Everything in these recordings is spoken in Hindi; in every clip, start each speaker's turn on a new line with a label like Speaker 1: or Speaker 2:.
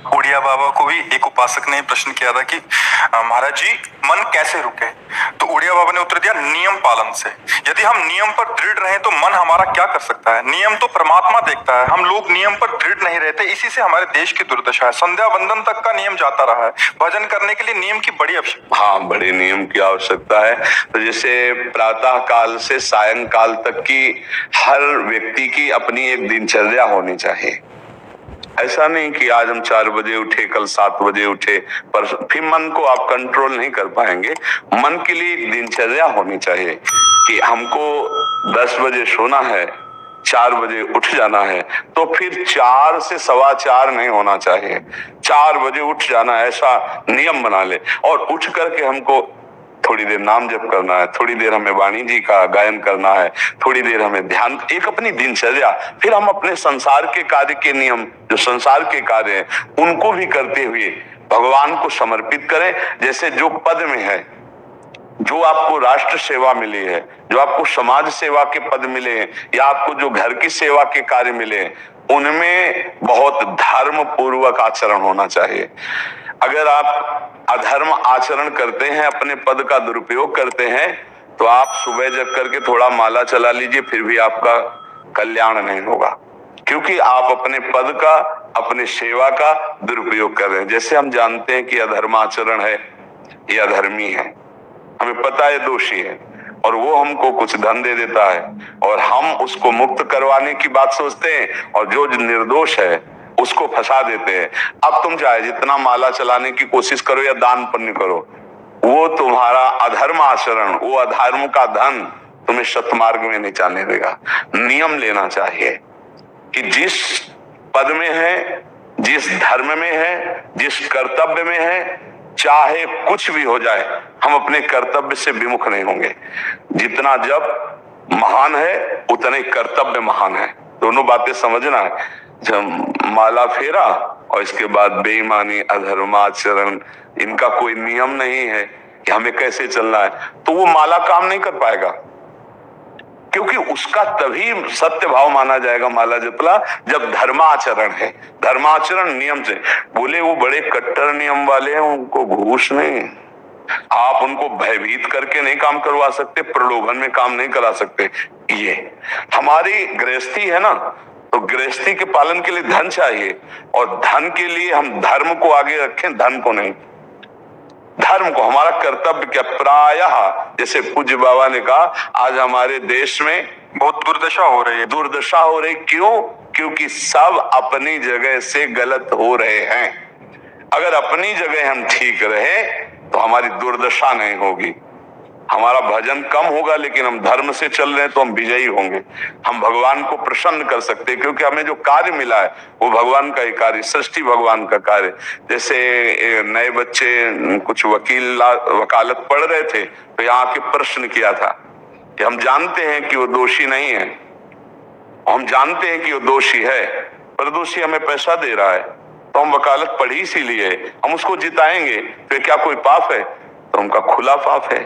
Speaker 1: उड़िया बाबा को भी एक उपासक ने प्रश्न किया था कि महाराज जी मन कैसे रुके। तो उड़िया बाबा ने उत्तर दिया, नियम पालन से। यदि हम नियम पर दृढ़ रहें तो मन हमारा क्या कर सकता है। नियम तो परमात्मा देखता है, हम लोग नियम पर दृढ़ नहीं रहते, इसी से हमारे देश की दुर्दशा है। संध्या वंदन तक का नियम जाता रहा है, भजन करने के लिए नियम की बड़ी आवश्यकता।
Speaker 2: हाँ, बड़े नियम की आवश्यकता है। तो जैसे प्रातः काल से सायंकाल तक की हर व्यक्ति की अपनी एक दिनचर्या होनी चाहिए। ऐसा नहीं कि आज हम 4 बजे उठे, कल 7 बजे उठे, पर फिर मन को आप कंट्रोल नहीं कर पाएंगे। मन के लिए दिनचर्या होनी चाहिए कि हमको 10 बजे सोना है, 4 बजे उठ जाना है, तो फिर 4 से 4:15 नहीं होना चाहिए, 4 बजे उठ जाना, ऐसा नियम बना ले। और उठ करके हमको थोड़ी देर नाम जप करना है, थोड़ी देर हमें वाणी जी का गायन करना है, थोड़ी देर हमें ध्यान, एक अपनी दिनचर्या। फिर हम अपने संसार के कार्य के नियम, जो संसार के कार्य हैं, उनको भी करते हुए भगवान को समर्पित करें। जैसे जो पद में है, जो आपको राष्ट्र सेवा मिली है, जो आपको समाज सेवा के पद मिले हैं, या आपको जो घर की सेवा के कार्य मिले हैं, उनमें बहुत धर्म पूर्वक आचरण होना चाहिए। अगर आप अधर्म आचरण करते हैं, अपने पद का दुरुपयोग करते हैं, तो आप सुबह जग करके थोड़ा माला चला लीजिए, फिर भी आपका कल्याण नहीं होगा, क्योंकि आप अपने पद का, अपने सेवा का दुरुपयोग कर रहे हैं। जैसे हम जानते हैं कि अधर्माचरण है, ये अधर्मी है, हमें पता है दोषी है, और वो हमको कुछ धन दे देता है, और हम उसको मुक्त करवाने की बात सोचते हैं, और जो निर्दोष है उसको फंसा देते हैं। अब तुम चाहे जितना माला चलाने की कोशिश करो या दान पुण्य करो, वो तुम्हारा अधर्म आचरण, वो अधर्म का धन तुम्हें सतमार्ग में नहीं जाने देगा। नियम लेना चाहिए कि जिस पद में है, जिस धर्म में है, जिस कर्तव्य में है, चाहे कुछ भी हो जाए, हम अपने कर्तव्य से विमुख नहीं होंगे। जितना जप महान है, उतने कर्तव्य महान है। दोनों बातें समझना है। जब माला फेरा और इसके बाद बेईमानी, अधर्माचरण, इनका कोई नियम नहीं है कि हमें कैसे चलना है, तो वो माला काम नहीं कर पाएगा, क्योंकि उसका तभी सत्य भाव माना जाएगा माला जपला जब धर्माचरण है। धर्माचरण नियम से। बोले वो बड़े कट्टर नियम वाले हैं, उनको घूस नहीं, आप उनको भयभीत करके नहीं काम करवा सकते, प्रलोभन में काम नहीं करा सकते। ये हमारी गृहस्थी है ना, तो गृहस्थी के पालन के लिए धन चाहिए, और धन के लिए हम धर्म को आगे रखें, धन को नहीं। धर्म को, हमारा कर्तव्य क्या, प्रायः जैसे पूज्य बाबा ने कहा, आज हमारे देश में
Speaker 1: बहुत दुर्दशा हो रही है।
Speaker 2: दुर्दशा हो रही, क्यों? क्योंकि सब अपनी जगह से गलत हो रहे हैं। अगर अपनी जगह हम ठीक रहे तो हमारी दुर्दशा नहीं होगी, हमारा भजन कम होगा, लेकिन हम धर्म से चल रहे हैं तो हम विजयी होंगे। हम भगवान को प्रसन्न कर सकते हैं, क्योंकि हमें जो कार्य मिला है वो भगवान का ही कार्य, सृष्टि भगवान का कार्य। जैसे नए बच्चे कुछ वकालत पढ़ रहे थे, तो यहाँ के प्रश्न किया था कि हम जानते हैं कि वो दोषी नहीं है, हम जानते हैं कि वो दोषी है, पर दोषी हमें पैसा दे रहा है, तो हम वकालत पढ़ी इसीलिए, हम उसको जिताएंगे, तो क्या कोई पाप है? तो उनका खुला पाप है।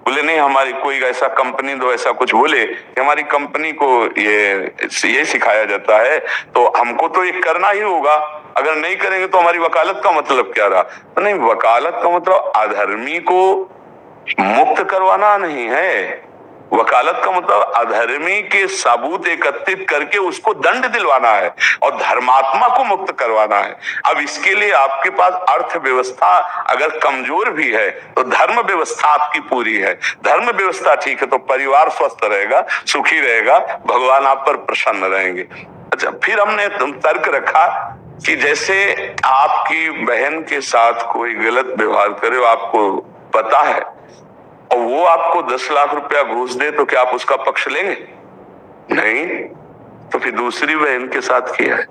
Speaker 2: बोले नहीं, हमारी कोई ऐसा कंपनी दो, ऐसा कुछ बोले कि हमारी कंपनी को ये सिखाया जाता है, तो हमको तो ये करना ही होगा, अगर नहीं करेंगे तो हमारी वकालत का मतलब क्या रहा? तो नहीं, वकालत का मतलब अधर्मी को मुक्त करवाना नहीं है, वकालत का मतलब अधर्मी के सबूत एकत्रित करके उसको दंड दिलवाना है, और धर्मात्मा को मुक्त करवाना है। अब इसके लिए आपके पास अर्थव्यवस्था अगर कमजोर भी है, तो धर्म व्यवस्था आपकी पूरी है। धर्म व्यवस्था ठीक है तो परिवार स्वस्थ रहेगा, सुखी रहेगा, भगवान आप पर प्रसन्न रहेंगे। अच्छा, फिर हमने तर्क रखा कि जैसे आपकी बहन के साथ कोई गलत व्यवहार करे, आपको पता है, और वो आपको 10 लाख रुपया घूस दे, तो क्या आप उसका पक्ष लेंगे? नहीं, तो फिर दूसरी बहन के साथ किया है।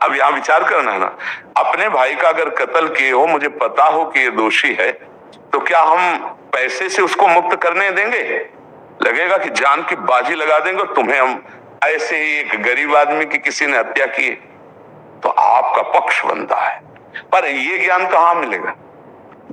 Speaker 2: अब यहां विचार करना है ना, अपने भाई का अगर कत्ल किए हो, मुझे पता हो कि ये दोषी है, तो क्या हम पैसे से उसको मुक्त करने देंगे? लगेगा कि जान की बाजी लगा देंगे, और तुम्हें हम ऐसे ही एक गरीब आदमी की किसी ने हत्या की, तो आपका पक्ष बनता है। पर ये ज्ञान कहां मिलेगा?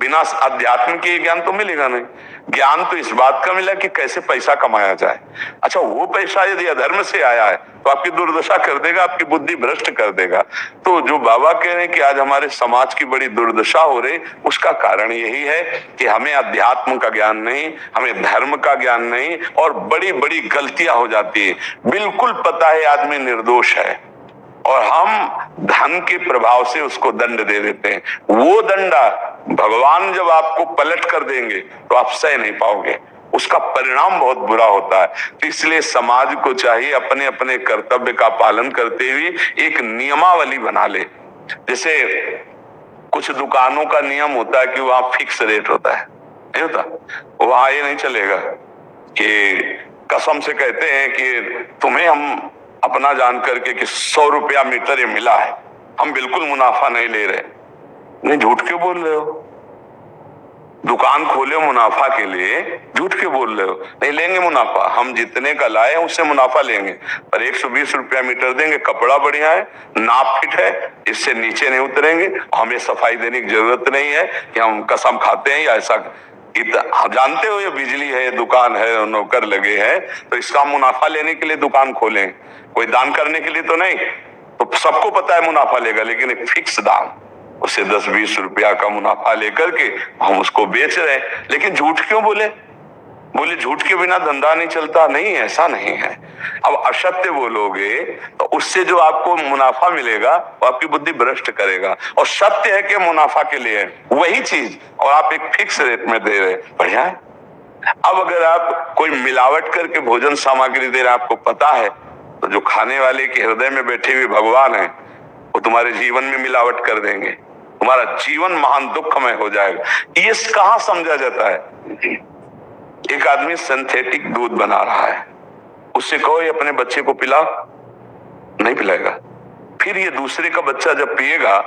Speaker 2: बिना अध्यात्म के ज्ञान तो मिलेगा नहीं। ज्ञान तो इस बात का मिला कि कैसे पैसा कमाया जाए। अच्छा, वो पैसा यदि अधर्म से आया है तो आपकी दुर्दशा कर देगा, आपकी बुद्धि भ्रष्ट कर देगा। तो जो बाबा कह रहे हैं कि आज हमारे समाज की बड़ी दुर्दशा हो रही, उसका कारण यही है कि हमें अध्यात्म का ज्ञान नहीं, हमें धर्म का ज्ञान नहीं, और बड़ी बड़ी गलतियां हो जाती है। बिल्कुल पता है आदमी निर्दोष है और हम धन के प्रभाव से उसको दंड दे देते हैं। वो दंडा भगवान जब आपको पलट कर देंगे तो आप सह नहीं पाओगे, उसका परिणाम बहुत बुरा होता है। तो इसलिए समाज को चाहिए अपने अपने कर्तव्य का पालन करते हुए एक नियमावली बना ले। जैसे कुछ दुकानों का नियम होता है कि वहां फिक्स रेट होता है, नहीं होता? वहां ये नहीं चलेगा कि कसम से कहते हैं कि तुम्हें हम अपना जान करके कि 100 रुपया मीटर ये मिला है, हम बिल्कुल मुनाफा नहीं ले रहे। नहीं, झूठ क्यों बोल रहे हो? दुकान खोले मुनाफा के लिए, झूठ क्यों बोल रहे हो? नहीं लेंगे मुनाफा, हम जितने का लाए हैं उससे मुनाफा लेंगे, पर 120 रुपया मीटर देंगे। कपड़ा बढ़िया है, नाप फिट है, इससे नीचे नहीं उतरेंगे, हमें सफाई देने की जरूरत नहीं है कि हम कसम खाते हैं या ऐसा। जानते हो ये बिजली है, दुकान है, नौकर लगे हैं, तो इसका मुनाफा लेने के लिए दुकान खोलें, कोई दान करने के लिए तो नहीं। तो सबको पता है मुनाफा लेगा, लेकिन एक फिक्स दाम, उससे 10-20 रुपया का मुनाफा लेकर के हम उसको बेच रहे हैं। लेकिन झूठ क्यों बोले? झूठ के बिना धंधा नहीं चलता। नहीं, ऐसा नहीं है। अब असत्य बोलोगे तो उससे जो आपको मुनाफा मिलेगा वो आपकी बुद्धि भ्रष्ट करेगा। और सत्य है कि मुनाफा के लिए वही चीज और आप एक फिक्स रेट में दे रहे, बढ़िया है। अब अगर आप कोई मिलावट करके भोजन सामग्री दे रहे, आपको पता है, तो जो खाने वाले के हृदय में बैठे हुए भगवान है वो तुम्हारे जीवन में मिलावट कर देंगे, तुम्हारा जीवन महान दुखमय हो जाएगा। ये कहां समझा जाता है? एक आदमी सिंथेटिक दूध बना रहा है, उससे कहो ये अपने बच्चे को पिला, नहीं पिलाएगा। फिर ये दूसरे का बच्चा जब पिएगा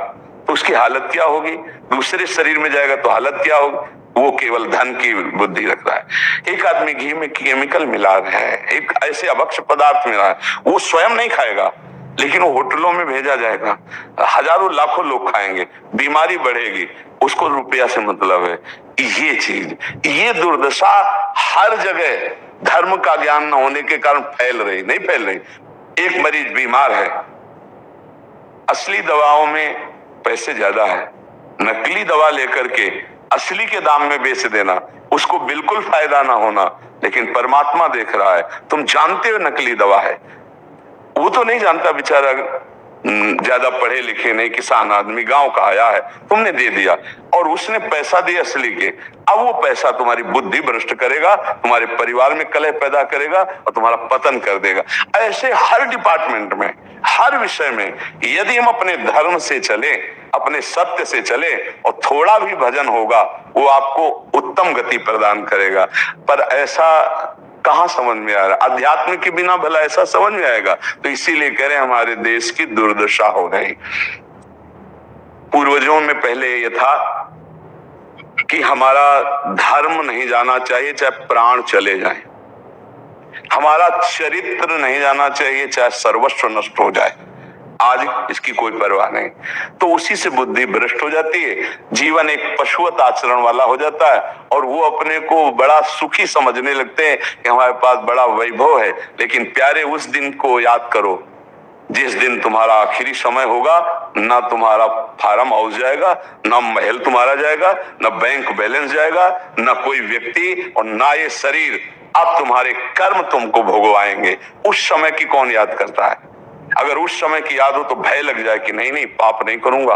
Speaker 2: तो उसकी हालत क्या होगी? दूसरे शरीर में जाएगा तो हालत क्या होगी? वो केवल धन की बुद्धि रख रहा है। एक आदमी घी में केमिकल मिला रहा है, एक ऐसे अभक्ष्य पदार्थ मिला है, वो स्वयं नहीं खाएगा लेकिन वो होटलों में भेजा जाएगा, हजारों लाखों लोग खाएंगे, बीमारी बढ़ेगी, उसको रुपया से मतलब है। ये चीज, ये दुर्दशा हर जगह धर्म का ज्ञान न होने के कारण फैल रही, नहीं फैल रही। एक मरीज बीमार है, असली दवाओं में पैसे ज्यादा है, नकली दवा लेकर के असली के दाम में बेच देना, उसको बिल्कुल फायदा ना होना। लेकिन परमात्मा देख रहा है, तुम जानते हो नकली दवा है, वो तो नहीं जानता बेचारा, ज्यादा पढ़े लिखे नहीं, किसान आदमी गांव का आया है, तुमने दे दिया और उसने पैसा दिया असली के। अब वो पैसा तुम्हारी बुद्धि भ्रष्ट करेगा, तुम्हारे परिवार में कलह पैदा करेगा और तुम्हारा पतन कर देगा। ऐसे हर डिपार्टमेंट में, हर विषय में यदि हम अपने धर्म से चले, अपने सत्य से चले और थोड़ा भी भजन होगा, वो आपको उत्तम गति प्रदान करेगा। पर ऐसा कहां समझ में आ रहा? अध्यात्म के बिना भला ऐसा समझ में आएगा? तो इसीलिए कह रहे हैं हमारे देश की दुर्दशा हो रही। पूर्वजों में पहले ये था कि हमारा धर्म नहीं जाना चाहिए चाहे प्राण चले जाए, हमारा चरित्र नहीं जाना चाहिए चाहे सर्वस्व नष्ट हो जाए। आज इसकी कोई परवाह नहीं, तो उसी से बुद्धि भ्रष्ट हो जाती है, जीवन एक पशुवत आचरण वाला हो जाता है और वो अपने को बड़ा सुखी समझने लगते हैं कि हमारे पास बड़ा वैभव है। लेकिन प्यारे, उस दिन को याद करो जिस दिन तुम्हारा आखिरी समय होगा, ना तुम्हारा फार्म हाउस जाएगा, ना महल तुम्हारा जाएगा, ना बैंक बैलेंस जाएगा, ना कोई व्यक्ति और ना ये शरीर। अब तुम्हारे कर्म तुमको भोगवाएंगे। उस समय की कौन याद करता है? अगर उस समय की याद हो तो भय लग जाए कि नहीं नहीं, पाप नहीं करूंगा,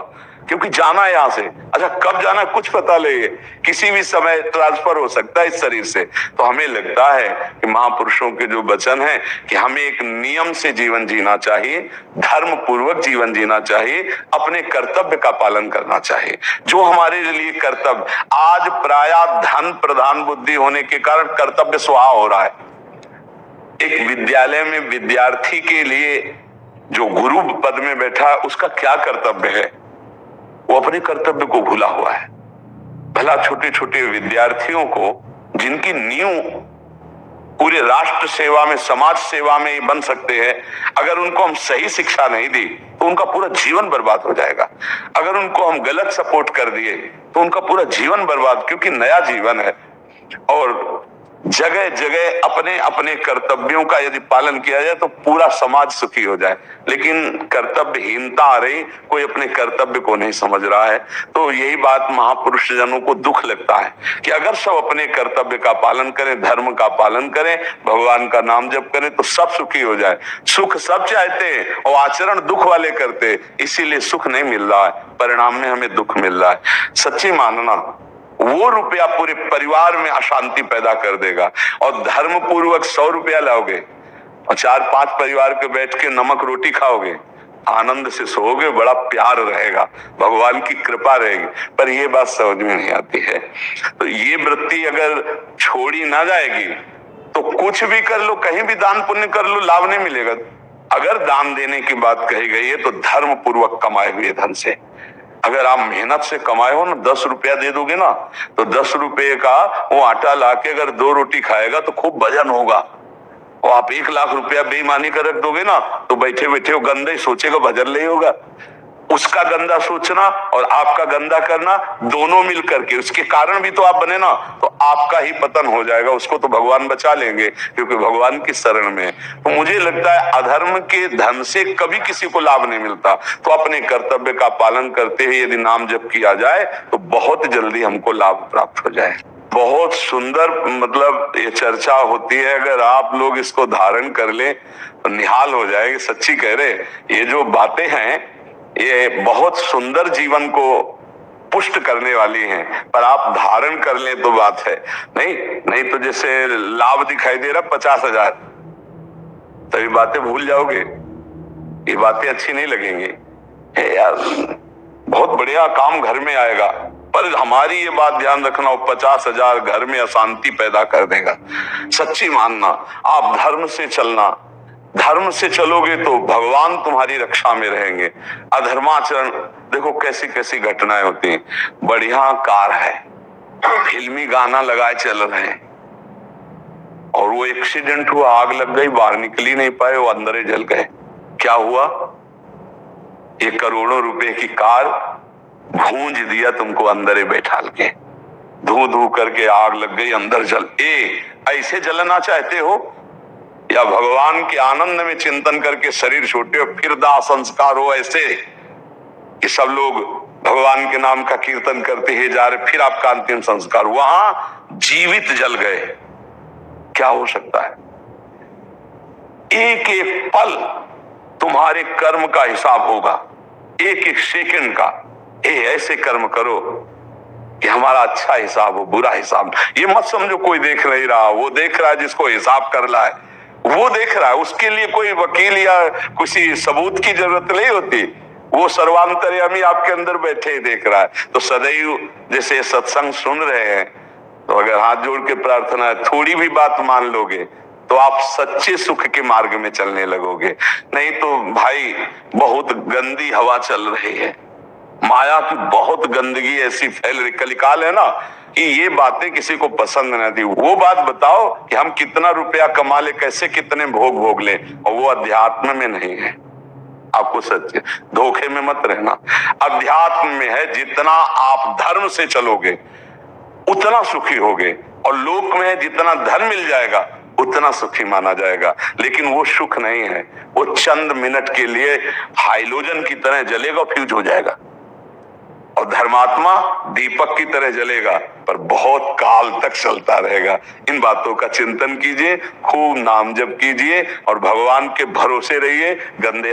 Speaker 2: क्योंकि जाना है यहां से। अच्छा, कब जाना है कुछ पता नहीं है, किसी भी समय ट्रांसफर हो सकता है इस शरीर से। तो हमें लगता है कि महापुरुषों के जो वचन है कि हमें एक नियम से जीवन जीना चाहिए, धर्म पूर्वक जीवन जीना चाहिए, अपने कर्तव्य का पालन करना चाहिए। जो हमारे लिए कर्तव्य, आज प्राय धन प्रधान बुद्धि होने के कारण कर्तव्य स्वाहा हो रहा है। एक विद्यालय में विद्यार्थी के लिए जो गुरु पद में बैठा है, उसका क्या कर्तव्य है? वो अपने कर्तव्य को भूला हुआ है। भला छोटे छोटे विद्यार्थियों को जिनकी नींव पूरे राष्ट्र सेवा में, समाज सेवा में बन सकते हैं। अगर उनको हम सही शिक्षा नहीं दी तो उनका पूरा जीवन बर्बाद हो जाएगा। अगर उनको हम गलत सपोर्ट कर दिए तो उनका पूरा जीवन बर्बाद, क्योंकि नया जीवन है। और जगह जगह अपने अपने कर्तव्यों का यदि पालन किया जाए तो पूरा समाज सुखी हो जाए। लेकिन कर्तव्यहीनता आ रही, कोई अपने कर्तव्य को नहीं समझ रहा है। तो यही बात महापुरुष जनों को दुख लगता है कि अगर सब अपने कर्तव्य का पालन करें, धर्म का पालन करें, भगवान का नाम जप करें तो सब सुखी हो जाए। सुख सब चाहते हैं और आचरण दुख वाले करते, इसीलिए सुख नहीं मिल रहा है, परिणाम में हमें दुख मिल रहा है। सच्ची मानना, वो रुपया पूरे परिवार में अशांति पैदा कर देगा। और धर्म पूर्वक 100 रुपया लाओगे और 4-5 परिवार के बैठ के नमक रोटी खाओगे, आनंद से सोओगे, बड़ा प्यार रहेगा, भगवान की कृपा रहेगी। पर ये बात समझ में नहीं आती है। तो ये वृत्ति अगर छोड़ी ना जाएगी तो कुछ भी कर लो, कहीं भी दान पुण्य कर लो, लाभ नहीं मिलेगा। अगर दान देने की बात कही गई है तो धर्म पूर्वक कमाए हुए धन से। अगर आप मेहनत से कमाए हो ना, 10 रुपया दे दोगे ना, तो 10 रुपये का वो आटा लाके अगर 2 रोटी खाएगा तो खूब वजन होगा। और आप 1 लाख रुपया बेईमानी कर रख दोगे ना, तो बैठे बैठे वो गंदा ही सोचेगा, वजन नहीं होगा। उसका गंदा सोचना और आपका गंदा करना दोनों मिल करके, उसके कारण भी तो आप बने ना, तो आपका ही पतन हो जाएगा। उसको तो भगवान बचा लेंगे क्योंकि भगवान की शरण में। तो मुझे लगता है अधर्म के धन से कभी किसी को लाभ नहीं मिलता। तो अपने कर्तव्य का पालन करते हुए यदि नाम जप किया जाए तो बहुत जल्दी हमको लाभ प्राप्त हो जाए। बहुत सुंदर मतलब ये चर्चा होती है। अगर आप लोग इसको धारण कर ले तो निहाल हो जाएगी। सच्ची कह रहे, ये जो बातें हैं ये बहुत सुंदर जीवन को पुष्ट करने वाली हैं, पर आप धारण कर लें तो बात है। नहीं तो जैसे लाभ दिखाई दे रहा 50,000, तभी बातें भूल जाओगे, ये बातें अच्छी नहीं लगेंगी। यार बहुत बढ़िया काम घर में आएगा, पर हमारी ये बात ध्यान रखना, वो 50,000 घर में अशांति पैदा कर देगा। सच्ची मानना, आप धर्म से चलना, धर्म से चलोगे तो भगवान तुम्हारी रक्षा में रहेंगे। अधर्माचरण, देखो कैसी कैसी घटनाएं होती हैं। बढ़िया कार है, फिल्मी गाना लगाए चल रहे हैं और वो एक्सीडेंट हुआ, आग लग गई, बाहर निकल ही नहीं पाए, वो अंदर ही जल गए। क्या हुआ? 1 करोड़ों रुपए की कार भूंज दिया तुमको अंदर ही बैठाल के, धू करके आग लग गई, अंदर जल। ऐसे जलना चाहते हो या भगवान के आनंद में चिंतन करके शरीर छोटे हो, फिर दाह संस्कार हो ऐसे कि सब लोग भगवान के नाम का कीर्तन करते ही जा रहे, फिर आपका अंतिम संस्कार, वहां जीवित जल गए। क्या हो सकता है? एक एक पल तुम्हारे कर्म का हिसाब होगा, एक एक सेकंड का। ऐसे कर्म करो कि हमारा अच्छा हिसाब हो, बुरा हिसाब। ये मत समझो कोई देख नहीं रहा, वो देख रहा है जिसको हिसाब करना है, वो देख रहा है। उसके लिए कोई वकील या किसी सबूत की जरूरत नहीं होती, वो सर्वांतर्यामी आपके अंदर बैठे ही देख रहा है। तो सदैव जैसे सत्संग सुन रहे हैं, तो अगर हाथ जोड़ के प्रार्थना है, थोड़ी भी बात मान लोगे तो आप सच्चे सुख के मार्ग में चलने लगोगे। नहीं तो भाई बहुत गंदी हवा चल रही है, माया की बहुत गंदगी ऐसी फैल रही, कलिकाल है ना, कि ये बातें किसी को पसंद नहीं आती। वो बात बताओ कि हम कितना रुपया कमा ले, कैसे कितने भोग ले, और वो अध्यात्म में नहीं है। आपको सच्चे धोखे में मत रहना। अध्यात्म में है, जितना आप धर्म से चलोगे उतना सुखी होगे, और लोक में है जितना धन मिल जाएगा उतना सुखी माना जाएगा। लेकिन वो सुख नहीं है, वो चंद मिनट के लिए हाइलोजन की तरह जलेगा, फ्यूज हो जाएगा। और धर्मात्मा दीपक की तरह जलेगा, पर बहुत काल तक चलता रहेगा। इन बातों का चिंतन कीजिए, खूब नाम जप कीजिए और भगवान के भरोसे रहिए। गंदे